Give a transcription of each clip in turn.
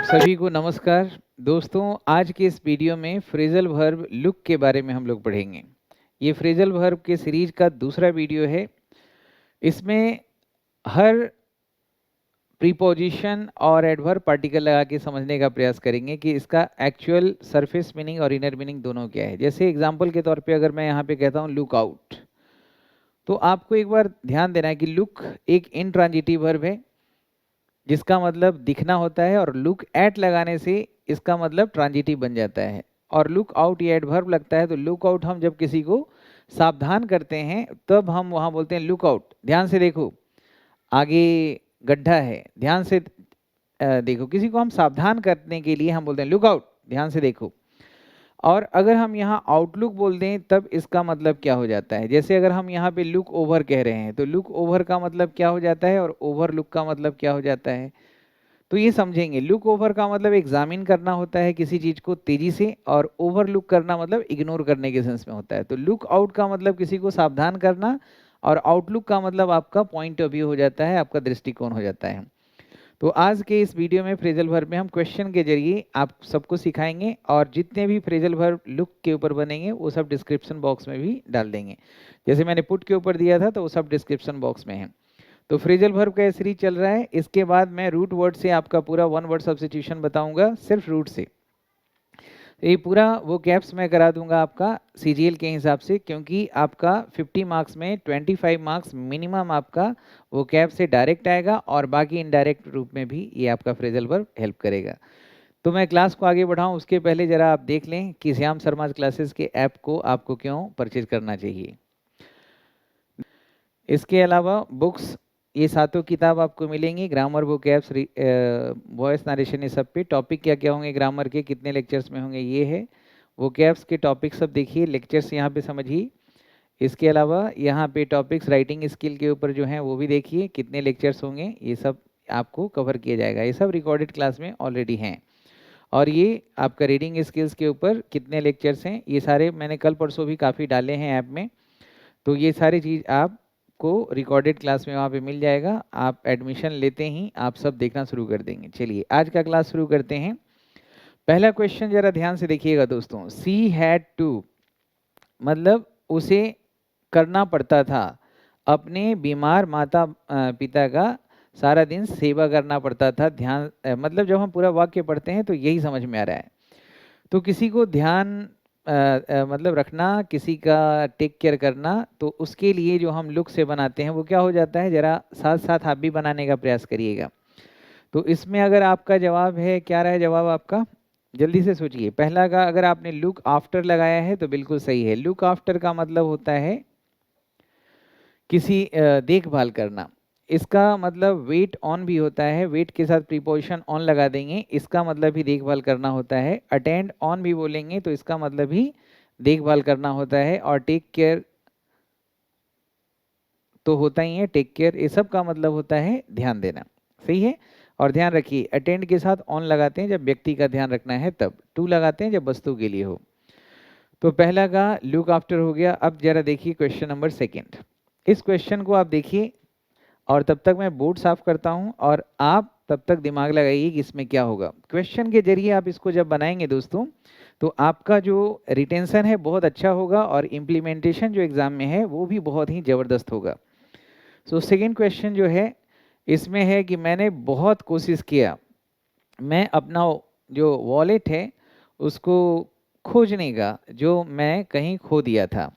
सभी को नमस्कार। दोस्तों, आज के इस वीडियो में फ्रेजल वर्ब लुक के बारे में हम लोग पढ़ेंगे। ये फ्रेजल वर्ब के सीरीज का दूसरा वीडियो है। इसमें हर प्रीपोजिशन और एडवर्ब पार्टिकल लगा के समझने का प्रयास करेंगे कि इसका एक्चुअल सरफेस मीनिंग और इनर मीनिंग दोनों क्या है। जैसे एग्जांपल के तौर पे अगर मैं यहाँ पे कहता हूँ लुक आउट, तो आपको एक बार ध्यान देना है कि लुक एक इनट्रांजिटिव वर्ब है जिसका मतलब दिखना होता है, और लुक एट लगाने से इसका मतलब ट्रांजिटिव बन जाता है। और लुक आउट ये एडवर्ब लगता है, तो लुक आउट हम जब किसी को सावधान करते हैं तब हम वहाँ बोलते हैं लुक आउट, ध्यान से देखो, आगे गड्ढा है, ध्यान से देखो। किसी को हम सावधान करने के लिए हम बोलते हैं लुक आउट, ध्यान से देखो। और अगर हम यहाँ आउटलुक बोल दें तब इसका मतलब क्या हो जाता है। जैसे अगर हम यहाँ पे लुक ओवर कह रहे हैं तो लुक ओवर का मतलब क्या हो जाता है और ओवर लुक का मतलब क्या हो जाता है, तो ये समझेंगे। लुक ओवर का मतलब एग्जामिन करना होता है किसी चीज को तेजी से, और ओवर लुक करना मतलब इग्नोर करने के सेंस में होता है। तो लुक आउट का मतलब किसी को सावधान करना, और आउटलुक का मतलब आपका पॉइंट ऑफ व्यू हो जाता है, आपका दृष्टिकोण हो जाता है। तो आज के इस वीडियो में फ्रेजल वर्ब में हम क्वेश्चन के जरिए आप सबको सिखाएंगे, और जितने भी फ्रेजल वर्ब लुक के ऊपर बनेंगे वो सब डिस्क्रिप्शन बॉक्स में भी डाल देंगे। जैसे मैंने पुट के ऊपर दिया था तो वो सब डिस्क्रिप्शन बॉक्स में है। तो फ्रेजल वर्ब का सीरीज चल रहा है। इसके बाद मैं रूट वर्ड से आपका पूरा वन वर्ड सब्स्टिट्यूशन बताऊंगा, सिर्फ रूट से। ये पूरा वो कैप्स मैं करा दूंगा आपका सीजीएल के हिसाब से, क्योंकि आपका 50 मार्क्स में 25 मार्क्स मिनिमम आपका वो कैप से डायरेक्ट आएगा, और बाकी इनडायरेक्ट रूप में भी ये आपका फ्रेजल वर्ब हेल्प करेगा। तो मैं क्लास को आगे बढ़ाऊं उसके पहले जरा आप देख लें कि श्याम शर्मा क्लासेस के ऐप को आपको क्यों परचेज करना चाहिए। इसके अलावा बुक्स, ये सातों किताब आपको मिलेंगी, ग्रामर, वोकैब्स, वॉइस नरेशन, ये सब पे टॉपिक क्या क्या होंगे, ग्रामर के कितने लेक्चर्स में होंगे ये है। वोकैब्स के टॉपिक सब देखिए, लेक्चर्स यहाँ पे समझिए। इसके अलावा यहाँ पे टॉपिक्स राइटिंग स्किल के ऊपर जो हैं वो भी देखिए, कितने लेक्चर्स होंगे, ये सब आपको कवर किया जाएगा। ये सब रिकॉर्डेड क्लास में ऑलरेडी हैं। और ये आपका रीडिंग स्किल्स के ऊपर कितने लेक्चर्स हैं, ये सारे मैंने कल परसों भी काफ़ी डाले हैं ऐप में। तो ये सारी चीज़ आप को रिकॉर्डेड क्लास में वहाँ पे मिल जाएगा। आप एडमिशन लेते ही आप सब देखना शुरू कर देंगे। चलिए आज का क्लास शुरू करते हैं। पहला क्वेश्चन जरा ध्यान से देखिएगा दोस्तों। सी हैड टू मतलब उसे करना पड़ता था, अपने बीमार माता पिता का सारा दिन सेवा करना पड़ता था। ध्यान मतलब जब हम पूरा वाक्य पढ़ते हैं तो यही समझ में आ रहा है। तो किसी को ध्यान मतलब रखना, किसी का टेक केयर करना, तो उसके लिए जो हम लुक से बनाते हैं वो क्या हो जाता है, जरा साथ साथ आप भी बनाने का प्रयास करिएगा। तो इसमें अगर आपका जवाब है, क्या रहा है जवाब आपका, जल्दी से सोचिए। पहला का अगर आपने लुक आफ्टर लगाया है तो बिल्कुल सही है। लुक आफ्टर का मतलब होता है किसी देखभाल करना। इसका मतलब वेट ऑन भी होता है, वेट के साथ प्रीपोजिशन ऑन लगा देंगे, इसका मतलब भी देखभाल करना होता है। अटेंड ऑन भी बोलेंगे तो इसका मतलब भी देखभाल करना होता है। और टेक केयर तो होता ही है, टेक केयर ये सब का मतलब होता है ध्यान देना। सही है। और ध्यान रखिए, अटेंड के साथ ऑन लगाते हैं जब व्यक्ति का ध्यान रखना है, तब टू लगाते हैं जब वस्तु के लिए हो। तो पहला का लुक आफ्टर हो गया। अब जरा देखिए क्वेश्चन नंबर सेकेंड। इस क्वेश्चन को आप देखिए, और तब तक मैं बोर्ड साफ करता हूं, और आप तब तक दिमाग लगाइए कि इसमें क्या होगा। क्वेश्चन के जरिए आप इसको जब बनाएंगे दोस्तों, तो आपका जो रिटेंशन है बहुत अच्छा होगा, और इम्प्लीमेंटेशन जो एग्जाम में है वो भी बहुत ही ज़बरदस्त होगा। सो सेकेंड क्वेश्चन जो है इसमें है कि मैंने बहुत कोशिश किया, मैं अपना जो वॉलेट है उसको खोजने का, जो मैं कहीं खो दिया था।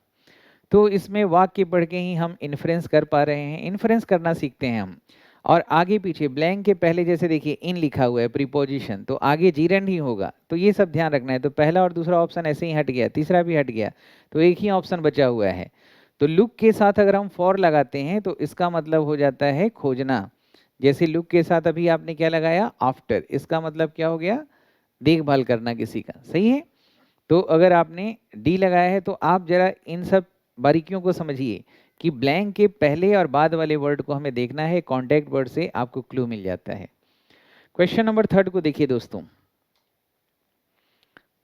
तो इसमें वाक्य पढ़ के ही हम इन्फ्रेंस कर पा रहे हैं, इन्फ्रेंस करना सीखते हैं हम। और आगे पीछे ब्लैंक के पहले जैसे देखिए इन लिखा हुआ है प्रीपोजिशन, तो आगे जीरेंड ही होगा, तो ये सब ध्यान रखना है। तो पहला और दूसरा ऑप्शन ऐसे ही हट गया, तीसरा भी हट गया, तो एक ही ऑप्शन बचा हुआ है। तो लुक के साथ अगर हम फॉर लगाते हैं तो इसका मतलब हो जाता है खोजना। जैसे लुक के साथ अभी आपने क्या लगाया, आफ्टर, इसका मतलब क्या हो गया, देखभाल करना किसी का। सही है। तो अगर आपने डी लगाया है तो आप जरा इन सब बारीकियों को समझिए कि ब्लैंक के पहले और बाद वाले वर्ड को हमें देखना है, कॉन्टेक्ट वर्ड से आपको क्लू मिल जाता है। क्वेश्चन नंबर थर्ड को देखिए दोस्तों।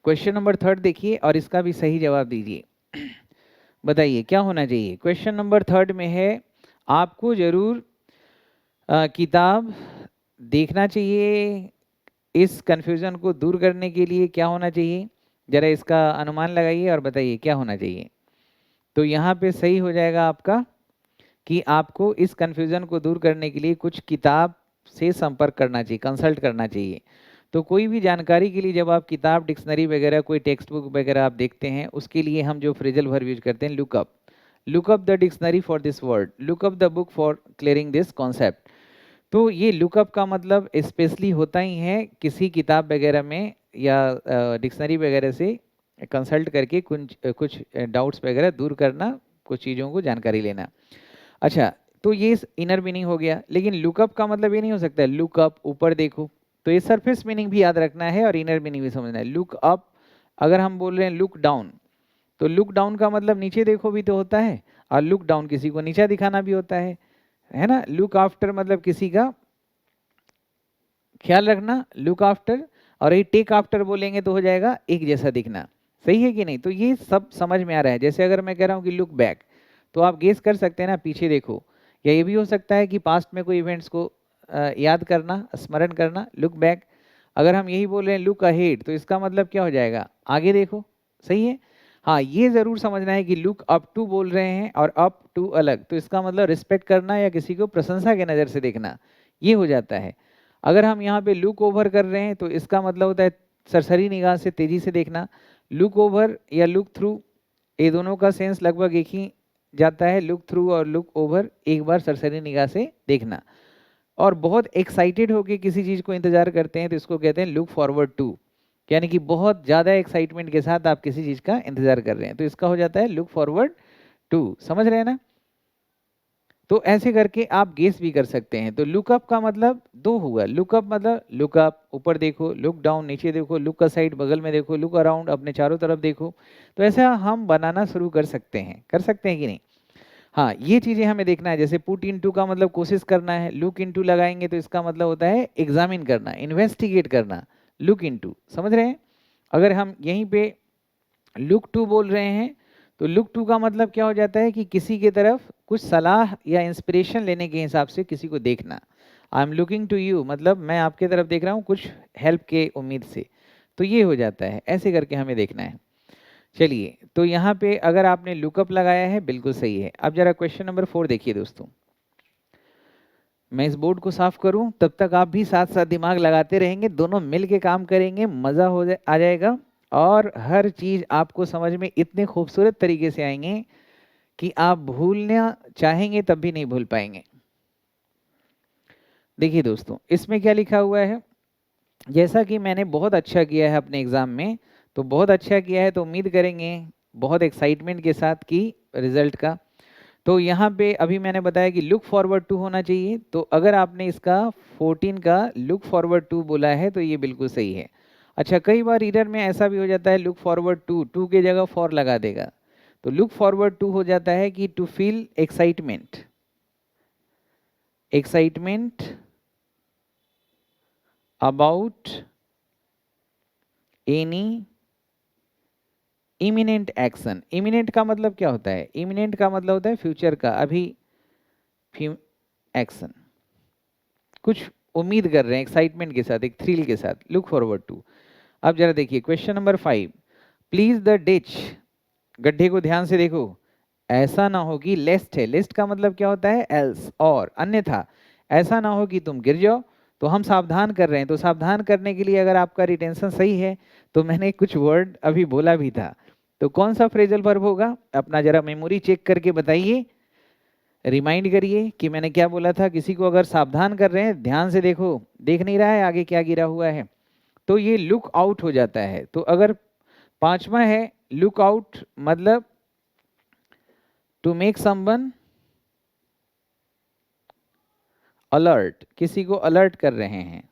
क्वेश्चन नंबर थर्ड देखिए और इसका भी सही जवाब दीजिए। बताइए क्या होना चाहिए। क्वेश्चन नंबर थर्ड में है, आपको जरूर किताब देखना चाहिए, इस कंफ्यूजन को दूर करने के लिए क्या होना चाहिए, जरा इसका अनुमान लगाइए और बताइए क्या होना चाहिए। तो यहाँ पे सही हो जाएगा आपका कि आपको इस कंफ्यूजन को दूर करने के लिए कुछ किताब से संपर्क करना चाहिए, कंसल्ट करना चाहिए। तो कोई भी जानकारी के लिए जब आप किताब, डिक्शनरी वगैरह, कोई टेक्स्ट बुक वगैरह आप देखते हैं, उसके लिए हम जो फ्रेजल वर्ब यूज करते हैं, look up the dictionary for this word, look up the book for clearing this concept. तो ये लुकअप का मतलब स्पेशली होता ही है किसी किताब वगैरह में या डिक्शनरी वगैरह से कंसल्ट करके कुछ डाउट्स वगैरह दूर करना, कुछ चीज़ों को जानकारी लेना। अच्छा, तो ये इनर मीनिंग हो गया, लेकिन लुकअप का मतलब ये नहीं हो सकता लुकअप ऊपर देखो। तो ये सरफेस मीनिंग भी याद रखना है और इनर मीनिंग भी समझना है। लुक अप, अगर हम बोल रहे हैं लुक डाउन, तो लुक डाउन का मतलब नीचे देखो भी तो होता है, और लुक डाउन किसी को नीचा दिखाना भी होता है ना। लुक आफ्टर मतलब किसी का ख्याल रखना, लुक आफ्टर, और ये टेक आफ्टर बोलेंगे तो हो जाएगा एक जैसा दिखना। सही है कि नहीं? तो ये सब समझ में आ रहा है। जैसे अगर मैं कह रहा हूँ कि लुक बैक, तो आप गेस कर सकते हैं ना, पीछे देखो। या ये भी हो सकता है कि पास्ट में कोई इवेंट्स को याद करना, स्मरण करना, लुक बैक। अगर हम यही बोल रहे हैं लुक अहेड, तो इसका मतलब क्या हो जाएगा, आगे देखो। सही है। हाँ, ये ज़रूर समझना है कि लुक अप टू बोल रहे हैं और अप टू अलग, तो इसका मतलब रिस्पेक्ट करना या किसी को प्रशंसा के नज़र से देखना, ये हो जाता है। अगर हम यहाँ पे लुक ओवर कर रहे हैं, तो इसका मतलब होता है सरसरी निगाह से तेजी से देखना। लुक ओवर या लुक थ्रू, ये दोनों का सेंस लगभग एक ही जाता है। लुक थ्रू और लुक ओवर, एक बार सरसरी निगाह से देखना। और बहुत एक्साइटेड होकर किसी चीज़ को इंतजार करते हैं, तो इसको कहते हैं लुक फॉरवर्ड टू, यानी कि बहुत ज़्यादा एक्साइटमेंट के साथ आप किसी चीज़ का इंतजार कर रहे हैं, तो इसका हो जाता है लुक फॉरवर्ड टू। समझ रहे हैं ना? तो ऐसे करके आप गेस भी कर सकते हैं। तो लुकअप का मतलब दो हुआ। लुकअप मतलब लुकअप ऊपर देखो, लुक डाउन नीचे देखो, लुक असाइड बगल में देखो, लुक अराउंड अपने चारों तरफ देखो। तो ऐसा हम बनाना शुरू कर सकते हैं कि नहीं? हाँ, ये चीज़ें हमें देखना है। जैसे पुट इनटू का मतलब कोशिश करना है, लुक इनटू लगाएंगे तो इसका मतलब होता है एग्जामिन करना, इन्वेस्टिगेट करना। लुक इनटू, समझ रहे हैं? अगर हम यहीं पे लुक टू बोल रहे हैं, तो लुक टू का मतलब क्या हो जाता है कि किसी की तरफ कुछ सलाह या इंस्पिरेशन लेने के हिसाब से किसी को देखना। I am looking to you, मतलब मैं आपके तरफ देख रहा हूँ कुछ हेल्प के उम्मीद से। तो ये हो जाता है, ऐसे करके हमें देखना है। चलिए, तो यहाँ पे अगर आपने लुकअप लगाया है, बिल्कुल सही है। अब जरा क्वेश्चन नंबर 4 देखिए दोस्तों। मैं इस बोर्ड को साफ करूं, तब तक आप भी साथ साथ दिमाग लगाते रहेंगे, दोनों मिल के काम करेंगे, मज़ा आ जाएगा। और हर चीज़ आपको समझ में इतने खूबसूरत तरीके से आएंगे कि आप भूलना चाहेंगे तब भी नहीं भूल पाएंगे। देखिए दोस्तों, इसमें क्या लिखा हुआ है। जैसा कि मैंने बहुत अच्छा किया है अपने एग्ज़ाम में, तो बहुत अच्छा किया है, तो उम्मीद करेंगे बहुत एक्साइटमेंट के साथ की रिजल्ट का। तो यहाँ पे अभी मैंने बताया कि लुक फॉरवर्ड टू होना चाहिए, तो अगर आपने इसका 14 का लुक फॉरवर्ड टू बोला है तो ये बिल्कुल सही है। अच्छा, कई बार रीडर में ऐसा भी हो जाता है लुक फॉरवर्ड टू, टू के जगह फॉर लगा देगा, तो लुक फॉरवर्ड टू हो जाता है कि to feel excitement, excitement about any imminent action. Imminent का मतलब क्या होता है? इमिनेंट का मतलब होता है फ्यूचर का, अभी एक्शन, कुछ उम्मीद कर रहे हैं एक्साइटमेंट के साथ, एक थ्रिल के साथ, लुक फॉरवर्ड टू। अब जरा देखिए question number 5, please the ditch, गड्ढे को ध्यान से देखो। ऐसा ना हो कि लेस्ट है, लेस्ट का मतलब क्या होता है? एल्स, और, अन्यथा। ऐसा ना हो कि तुम गिर जाओ, तो हम सावधान कर रहे हैं। तो सावधान करने के लिए अगर आपका रिटेंशन सही है, तो मैंने कुछ वर्ड अभी बोला भी था, तो कौन सा फ्रेजल वर्ब होगा? अपना जरा मेमोरी चेक करके बताइए, रिमाइंड करिए कि मैंने क्या बोला था। किसी को अगर सावधान कर रहे हैं, ध्यान से देखो, देख नहीं रहा है आगे क्या गिरा हुआ है, तो ये लुक आउट हो जाता है। तो अगर पांचवा है लुक आउट, मतलब टू मेक समवन अलर्ट, किसी को अलर्ट कर रहे हैं,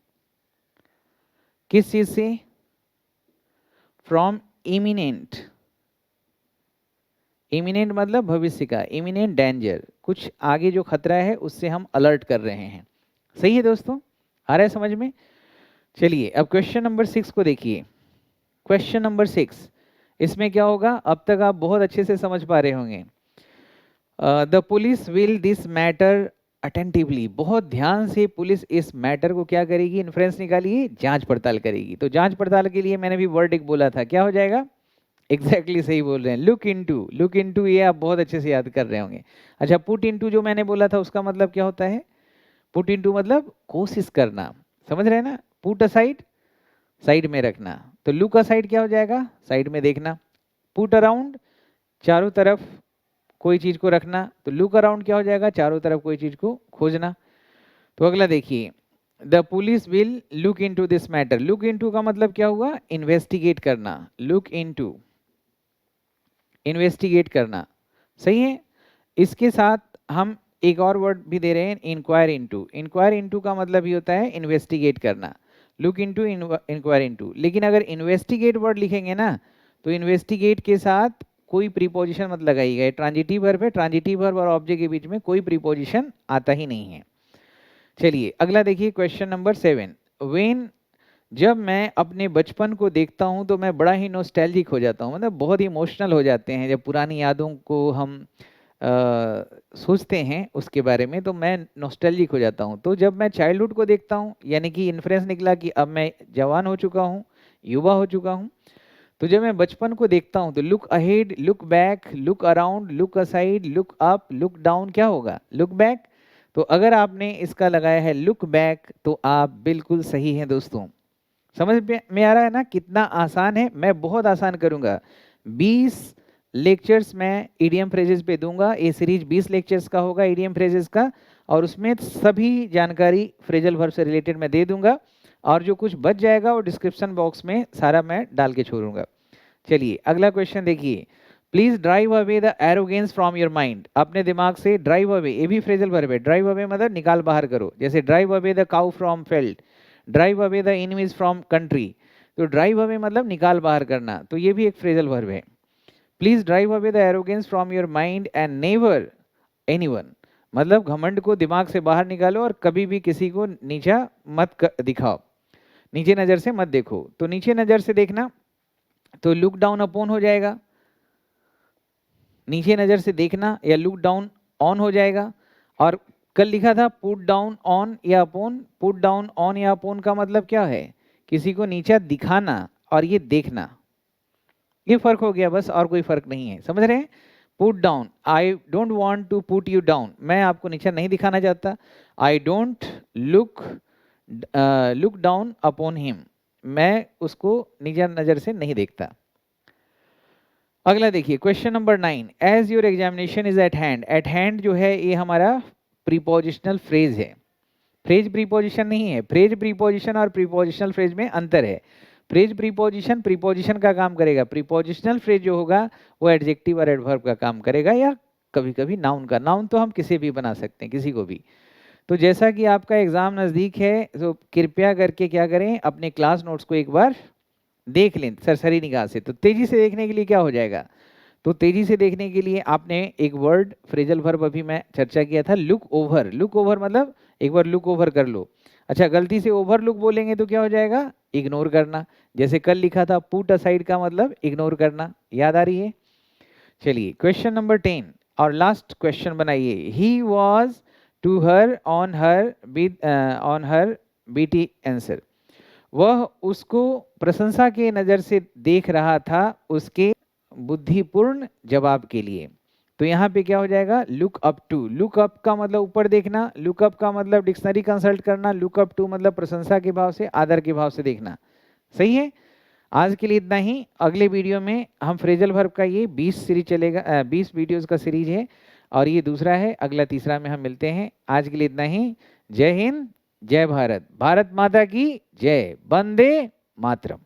किस चीज से? फ्रॉम इमिनेंट, इमिनेंट मतलब भविष्य का, इमिनेंट डेंजर, कुछ आगे जो खतरा है उससे हम अलर्ट कर रहे हैं। सही है दोस्तों, आ रहा है समझ में? चलिए अब क्वेश्चन नंबर 6 को देखिए। क्वेश्चन नंबर 6, इसमें क्या होगा? अब तक आप बहुत अच्छे से समझ पा रहे होंगे। The police will this matter attentively, बहुत ध्यान से पुलिस इस मैटर को क्या करेगी, इन्फ्रेंस निकालिए, जांच पड़ताल करेगी। तो जांच पड़ताल के लिए मैंने भी वर्ड एक बोला था, क्या हो जाएगा? एग्जैक्टली सही बोल रहे हैं, लुक इनटू। लुक इनटू ये आप बहुत अच्छे से याद कर रहे होंगे। अच्छा, पुट इनटू जो मैंने बोला था उसका मतलब क्या होता है? पुट इनटू मतलब कोशिश करना, समझ रहे हैं ना? पुट असाइड, साइड में रखना। तो लुक असाइड क्या हो जाएगा? साइड में देखना। पुट अराउंड, चारों तरफ कोई चीज को रखना। तो लुक अराउंड क्या हो जाएगा? चारों तरफ कोई चीज को खोजना। तो अगला देखिए, the police will look into this matter. Look into का मतलब क्या हुआ? इन्वेस्टिगेट करना। लुक इनटू, इन्वेस्टिगेट करना, सही है। इसके साथ हम एक और वर्ड भी दे रहे हैं, इंक्वायर इनटू। इंक्वायर इनटू का मतलब ही होता है इन्वेस्टिगेट करना। Look into, inquire into. लेकिन अगर इन्वेस्टिगेट वर्ड लिखेंगे ना, तो इन्वेस्टिगेट के साथ कोई प्रीपोजिशन मत लगाइएगा। ट्रांजिटिव वर्ब है, ट्रांजिटिव वर्ब और ऑब्जेक्ट के बीच में कोई प्रीपोजिशन आता ही नहीं है। चलिए अगला देखिए, क्वेश्चन नंबर 7। वेन, जब मैं अपने बचपन को देखता हूं तो मैं बड़ा ही नॉस्टैल्जिक हो जाता हूं, मतलब बहुत ही इमोशनल हो जाते हैं जब पुरानी यादों को हम सोचते हैं उसके बारे में, तो मैं नॉस्टैल्जिक हो जाता हूं। तो जब मैं चाइल्डहुड को देखता हूं, यानी कि इन्फ्रेंस निकला कि अब मैं जवान हो चुका हूं, युवा हो चुका हूं। तो जब मैं बचपन को देखता हूं तो look ahead, look back, look around, look aside, look up, look down, क्या होगा? Look back. तो अगर आपने इसका लगाया है लुक बैक तो आप बिल्कुल सही हैं दोस्तों। समझ में आ रहा है ना कितना आसान है? मैं बहुत आसान करूंगा। 20 लेक्चर्स मैं ईडीएम फ्रेजेस पे दूंगा। ये सीरीज 20 लेक्चर्स का होगा ईडीएम फ्रेजेस का, और उसमें सभी जानकारी फ्रेजल वर्ब से रिलेटेड मैं दे दूंगा, और जो कुछ बच जाएगा वो डिस्क्रिप्शन बॉक्स में सारा मैं डाल के छोड़ूंगा। चलिए अगला क्वेश्चन देखिए, please drive away the arrogance from your mind. अपने दिमाग से ड्राइव अवे, ये भी फ्रेजल वर्ब है। ड्राइव अवे मतलब निकाल बाहर करो, जैसे drive away the cow from field, drive away the enemies from country. तो ड्राइव अवे मतलब निकाल बाहर करना, तो ये भी एक फ्रेजल वर्ब है। Please drive away the arrogance from your mind and never anyone, मतलब घमंड को दिमाग से बाहर निकालो और कभी भी किसी को नीचा मत दिखाओ, नीचे नजर से मत देखो। तो नीचे नजर से देखना तो लुक डाउन अपॉन हो जाएगा, नीचे नजर से देखना या लुक डाउन ऑन हो जाएगा। और कल लिखा था पुट डाउन ऑन या अपॉन। पुट डाउन ऑन या अपॉन का मतलब क्या है? किसी को नीचा दिखाना और ये देखना, ये फर्क हो गया बस, और कोई फर्क नहीं है, समझ रहे हैं? Put down, I don't want to put you down, मैं आपको नीचा नहीं दिखाना चाहता। I don't look look down upon him, मैं उसको नीचा नजर से नहीं देखता। अगला देखिए, question number 9। As your examination is at hand. At hand जो है ये हमारा प्रीपोजिशनल फ्रेज है, फ्रेज प्रीपोजिशन नहीं है। फ्रेज प्रीपोजिशन और प्रीपोजिशनल फ्रेज में अंतर है। फ्रेज प्रीपोजिशन प्रीपोजिशन का काम करेगा, प्रीपोजिशनल फ्रेज जो होगा वो एडजेक्टिव और एडवर्ब का काम करेगा, या कभी कभी नाउन का। नाउन तो हम किसी भी बना सकते हैं, किसी को भी। तो जैसा कि आपका एग्जाम नज़दीक है, तो कृपया करके क्या करें, अपने क्लास नोट्स को एक बार देख लें सरसरी निगाह से। तो तेजी से देखने के लिए क्या हो जाएगा? तो तेजी से देखने के लिए आपने एक वर्ड फ्रेजल वर्ब अभी मैं चर्चा किया था, लुक ओवर। लुक ओवर मतलब एक बार लुक ओवर कर लो। अच्छा, गलती से ओवर लुक बोलेंगे तो क्या हो जाएगा? इग्नोर करना। जैसे कल लिखा था पुट असाइड का मतलब इग्नोर करना, याद आ रही है? चलिए क्वेश्चन नंबर 10 और लास्ट क्वेश्चन बनाइए। He was to her on her beauty answer, वह उसको प्रशंसा के नज़र से देख रहा था उसके बुद्धिपूर्ण जवाब के लिए। तो यहाँ पे क्या हो जाएगा? Look up to. Look up का मतलब ऊपर देखना, लुक अप का मतलब डिक्शनरी कंसल्ट करना, लुक अप टू मतलब प्रशंसा के भाव से, आदर के भाव से देखना। सही है? आज के लिए इतना ही। अगले वीडियो में हम फ्रेजल वर्ब का ये 20 सीरीज चलेगा, 20 वीडियोस का सीरीज है, और ये दूसरा है, अगला तीसरा में हम मिलते हैं। आज के लिए इतना ही। जय हिंद, जय भारत, भारत माता की जय, वंदे मातरम।